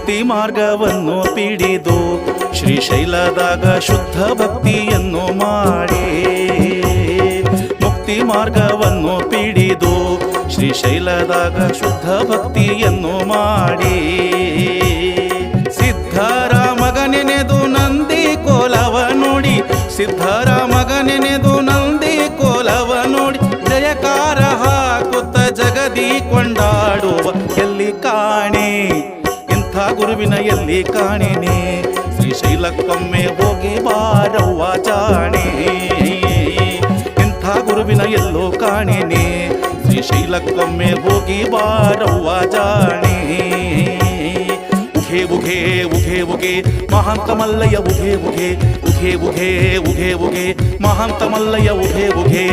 ಮುಕ್ತಿ ಮಾರ್ಗವನ್ನು ಪಿಡಿದು ಶ್ರೀಶೈಲದಾಗ ಶುದ್ಧ ಭಕ್ತಿಯನ್ನು ಮಾಡಿ ಮುಕ್ತಿ ಮಾರ್ಗವನ್ನು ಪಿಡಿದು ಶ್ರೀಶೈಲದಾಗ ಶುದ್ಧ ಭಕ್ತಿಯನ್ನು ಮಾಡಿ ಸಿದ್ಧರಾಮಗನೆನೆದು ನಂದಿ ಕೋಲವ ನೋಡಿ ಸಿದ್ಧರಾಮಗನೆನೆದು ನಂದಿ ಕೋಲವ ನೋಡಿ ಜಯಕಾರ ಹಾಕುತ್ತ ಜಗದಿ ಕೊಂಡಾಡುವ ಎಲ್ಲಿ ಕಾಣೆ ಇಂಥ ಗುರುವಿನ ಎಲ್ಲಿ ಕಾಣೆನೆ ಶ್ರೀಶೈಲಕ್ಕೊಮ್ಮೆ ಹೋಗಿ ಬಾರವ್ವ ಜಾಣೆ ಇಂಥ ಗುರುವಿನ ಎಲ್ಲೋ ಕಾಣೆನೆ ಶ್ರೀಶೈಲಕ್ಕೊಮ್ಮೆ ಹೋಗಿ ಬಾರವ್ವ ಜಾಣೆ ಉಘೆ ಉಘೆ ಉಘೆ ಉಘೆ ಮಹಾಂತ ಮಲ್ಲಯ್ಯ ಉಘೆ ಉಘೆ ಉಘೆ ಉಘೆ ಉಘೆ ಉಘೆ ಮಹಾಂತ ಮಲ್ಲಯ್ಯ ಉಘೆ ಉಘೆ